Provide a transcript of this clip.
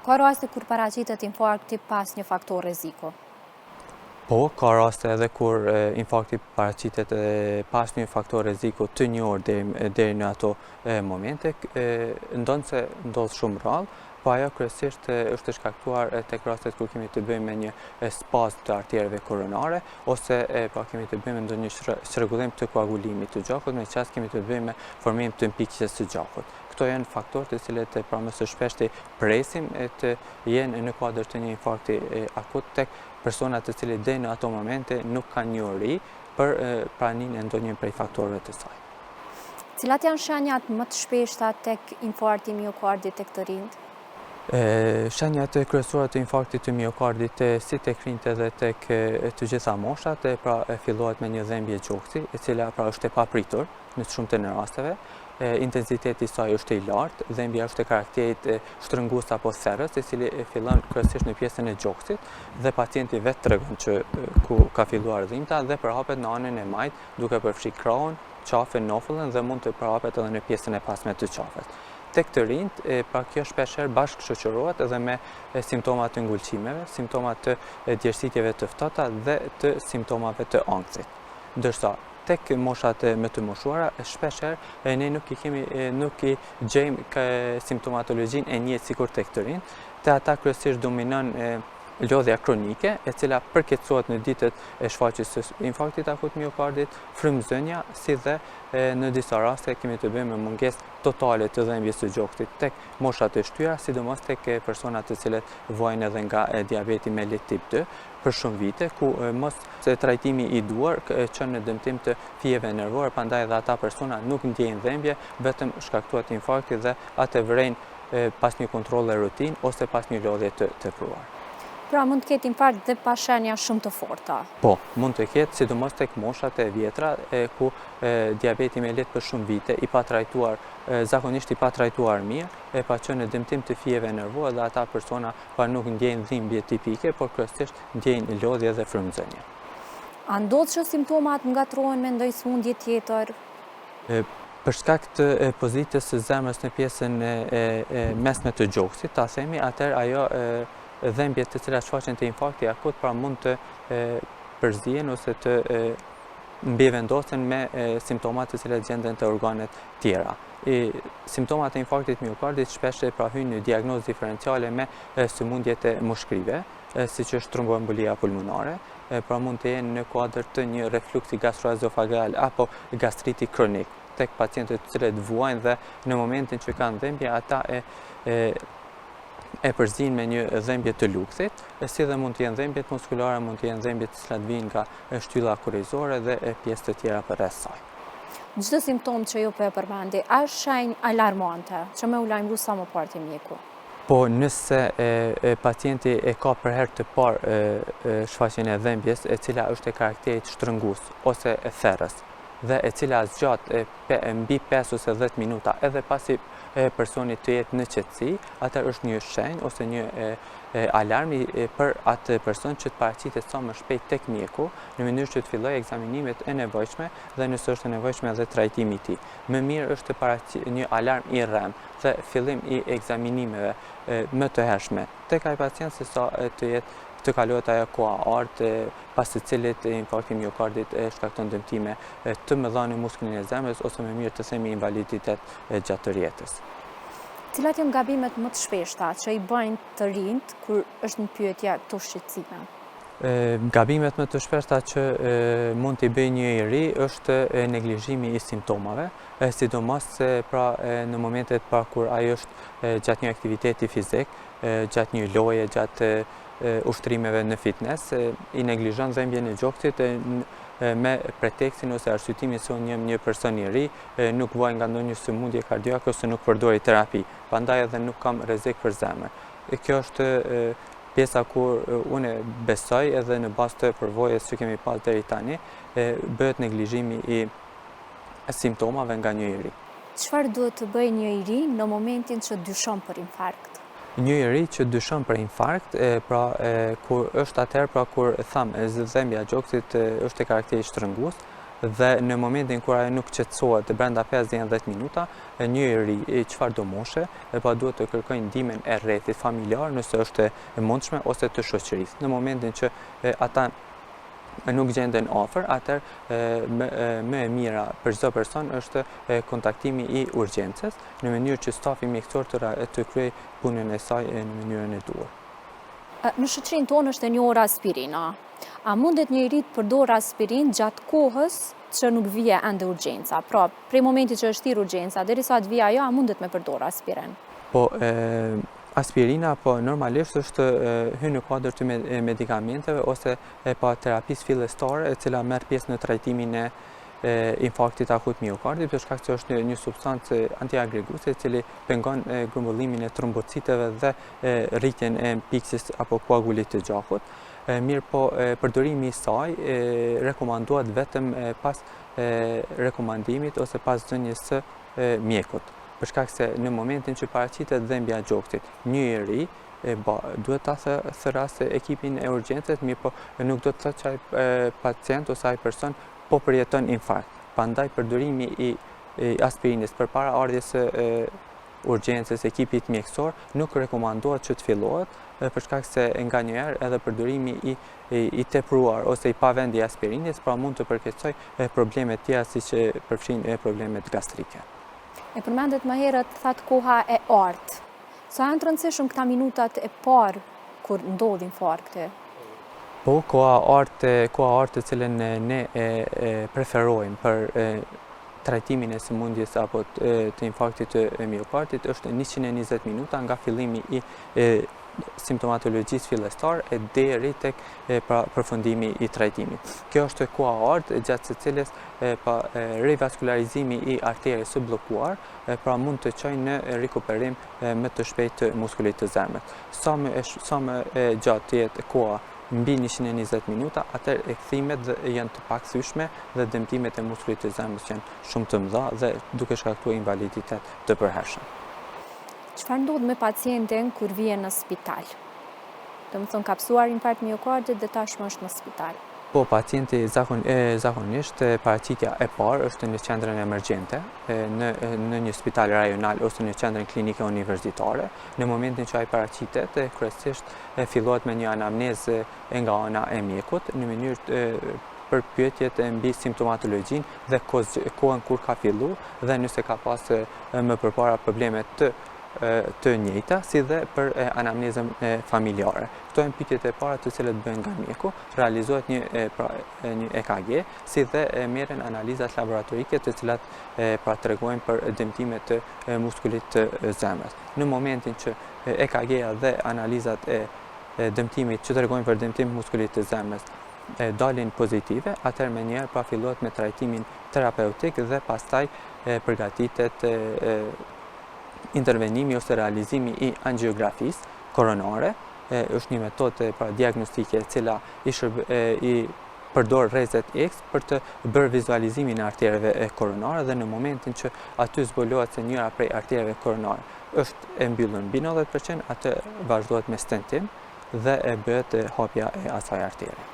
Ka raste kur paraqitet infarkti pas një faktor rreziku? Po, ka raste edhe kur infarkti paraqitet pas një faktor rreziku të njohur deri në ato momente, ndonë se ndodh shumë rrallë, po ajo kryesisht është shkaktuar tek rastet kur kemi të bëjmë me një spazm të arterëve koronare ose kemi të bëjmë me ndonjë çrregullim të koagulimit të gjakut, në qast kemi të bëjmë me formimin të mpikjes së gjakut. Këto janë faktorë të cilët më së shpeshti presim të jenë në kuadër të një infarkti akut tek persona të cilët deri në ato momente nuk kanë njohuri për praninë e ndonjë prej faktorëve të saj. Cilat janë shenjat më të shpeshta tek infarkti miokardit tek të rinjt? Shenjat kryesore të infarktit të miokardit si tek rinjt edhe tek të gjitha moshat, fillohet me një dhembje gjoksi, e cila është e papritur në të shumtën e rasteve. Intensiteti i saj është i lartë, dhembja është e karakterit shtrëngues apo therrës, i cili fillon kryesisht në pjesën e gjoksit dhe pacienti vetë tregon që ku ka filluar dhimbta dhe përhapet në anën e majt duke përfshi krahun, qafën, nofullën dhe mund të përhapet edhe në pjesën e pasme të qafës. Tek të rinjt, kjo shpeshherë bashkë shoqërohet edhe me simptomat të ngulqimeve, simptomat të djersitjeve të ftohta dhe të simptomave të ankthit. Ndërsa tek moshat më të moshuara, shpeshherë ne nuk i gjejmë simptomatologjinë e njëjtë sikur tek të rinjt, te ata kryesisht dominon lodhja kronike, e cila përkeçohet në ditët e shfaqjes së infarktit akut miokardit, frymëzënia, si dhe në disa raste kemi të bëjmë me mungesë totale të dhembjes së gjoksit tek moshat e shtyra, sidomos tek personat të cilët vojnë edhe nga diabeti mellit tip 2 për shumë vite, ku mos trajtimi i duar çon në dëmtim të fijeve nervore, prandaj edhe ata persona nuk ndjejnë dhembje, vetëm shkaktohet infarkti dhe atë vrejnë pas një kontrolli rutin ose pas një lodhje të tepruar. Pra mund të ketë infarkt dhe pa shenja shumë të forta? Po, mund të ketë, sidomos tek moshat e vjetra, ku diabeti mellit për shumë vite zakonisht i pa trajtuar mirë, pa qenë në dëmtim të fijeve nervore dhe ata persona nuk ndjejnë dhimbje tipike, por kryesisht ndjejnë lodhje dhe frymëzënie. A ndodh që simptomat ngatrohen me ndonjë sëmundje tjetër? Për shkak të pozitës së zemrës në pjesën mesme të gjoksit, ta themi, atëherë ajo dhembjet të cilat shfaqen te infarkti akut mund të përzihen ose të mbivendosen me simptomat të cilat gjenden te organet tjera. Simptomat e infarktit miokardit shpesh hyjnë në diagnozë diferenciale me sëmundjet e mushkrive, siç është tromboembolia pulmonare, mund të jenë në kuadër të një refluksi gastroezofageal apo gastriti kronik tek pacientët të cilët vuajnë dhe në momentin që kanë dhembje ata e përzihen me një dhembje të lukthit, si dhe mund të jenë dhembjet muskulare, mund të jenë dhembjet të cilat vijnë nga shtylla kurrizore dhe pjesë të tjera përreth saj. Çdo simptom që ju po e përmendi, është shenjë alarmante që më u lajmëru sa më parë te mjeku? Po, nëse pacienti e ka për herë të parë shfaqjen e dhembjes, e cila është e karakterit shtrëngues ose e therrës, dhe e cila zgjat mbi 5 ose 10 minuta edhe pasi personi të jetë në qetësi, atëherë është një shenjë ose një alarm për atë person që të paraqitet sa më shpejt tek mjeku, në mënyrë që të fillojë ekzaminimet e nevojshme dhe nëse është e nevojshme edhe trajtimi i tij. Më mirë është të një alarm i rrem dhe fillim i ekzaminimeve më të hershme tek ai pacient sesa të kalohet ajo koha art, pas të cilit infarkti miokardit shkakton dëmtime të mëdha në muskullin e zemrës ose më mirë të themi invaliditet gjatë të rjetës. Cilat janë gabimet më të shpeshta që i bëjnë të rinjt kur është në pyetje këto shqetësime? Gabimet më të shpeshta që mund t'i bëjë një i ri është neglizhimi i simptomave, sidomos në momentet kur ai është gjatë një aktiviteti fizik, gjatë një loje, gjatë ushtrimeve në fitness, i neglizhon dhembjen e gjoksit me pretekstin ose arsyetimin se unë jam një person i ri, nuk vuaj nga ndonjë sëmundje kardiake ose nuk përdori terapi, prandaj edhe nuk kam rrezik për zemër. Kjo është pjesa kur unë besoj edhe në bazë të përvojës që kemi pas deri tani, bëhet neglizhimi i simptomave nga një i ri. Çfarë duhet të bëjë një i ri në momentin që dyshon për infarkt? Një i ri që dyshon për infarkt, kur është atëherë kur dhembja e gjoksit është e karakterit shtrëngues, dhe në momentin kur ajo nuk qetësohet brenda 5-10 minuta, njëri çfarë do moshe, pa duhet të kërkojë ndihmën e rrethit familjar nëse është e mundshme ose të shoqërisë. Në momentin që ata nuk gjenden afër, atëherë më e mira për çdo person është kontaktimi i urgjencës në mënyrë që stafi mjekësor të kryejë punën e saj në mënyrën e duhur. Në shoqërinë tonë është e njohur aspirina. A mundet njëri të përdor aspirin gjatë kohës që nuk vije ende urgjenca? Pra, prej momentit që është thirrur urgjenca derisa të vijë ajo, a mundet me përdor aspirin? Po, aspirina normalisht është hyn në kuadër të medikamenteve ose pa terapisë fillestare, e cila merr pjesë në trajtimin e infarktit akut miokardit, për shkak se është një substancë antiagreguese e cili pengon grumbullimin e trombociteve dhe rritjen e piksis apo koagulit të gjakut. Mirë po, përdorimi i saj rekomandohet vetëm pas rekomandimit ose pas dhënies së mjekut. Për shkak se në momentin që paraqitet dhembja e gjoksit, njëri duhet ta thërasë ekipin e urgjencës, mirë po nuk do të thotë që ai pacient ose ai person po përjeton infarkt. Prandaj përdorimi i aspirinës përpara ardhjes së urgjencës ekipit mjekësor nuk rekomandohet që të fillohet, për shkak se nganjëherë edhe përdorimi i tepruar ose i pavendi i aspirinës pra mund të përkeqësojë probleme të tjera siç përfshin problemet gastrike. E përmendet më herët thatë koha e artë. Sa janë të rëndësishëm këta minutat e parë kur ndodh infarkti? Po, koha artë të cilën ne preferojmë për trajtimin e sëmundjes apo të infarktit të miokardit është 120 minuta nga fillimi i simptomatologjisë fillestare deri tek përfundimi i trajtimit. Kjo është koha artë gjatë së cilës rivaskularizimi i arterjes së bllokuar pra mund të çojë në rikuperim më të shpejtë të muskulit të zemrës. Sa më gjatë të jetë koha mbi 120 minuta, atëherë kthimet janë të pakthyeshme dhe dëmtimet e muskulit të zemrës janë shumë të mëdha dhe duke shkaktuar invaliditet të përhershëm. Çfarë ndodh me pacientin kur vjen në spital? Domethënë ka psuar infarkt miokardit dhe tashmë është në spital. Po, pacienti zakonisht paraqitja e parë është në qendrën emergjente, në një spital rajonal ose në qendrën klinike universitare. Në momentin që ai paraqitet, kryesisht fillohet me një anamnezë nga ana e mjekut në mënyrë për pyetjet mbi simptomatologjinë dhe kohën kur ka filluar dhe nëse ka pas më përpara probleme të njëjta, si dhe për anamnezën familjare. Këto janë pyetjet e para të cilat bëhen nga mjeku, realizohet një EKG, si dhe merren analizat laboratorike të cilat tregojnë për dëmtime të muskulit të zemrës. Në momentin që EKG-ja dhe analizat e dëmtimit që tregojnë për dëmtim muskulit të zemrës dalin pozitive, atëherë menjëherë fillohet me trajtimin terapeutik dhe pastaj përgatitet intervenimi ose realizimi i angiografisë koronare. Është një metodë diagnostike e cila i përdor rrezet X për të bërë vizualizimin e arterëve koronare dhe në momentin që aty zbulohet se njëra prej arterëve koronare është e mbyllur mbi 90%, atë vazhdohet me stentim dhe bëhet hapja e asaj artere.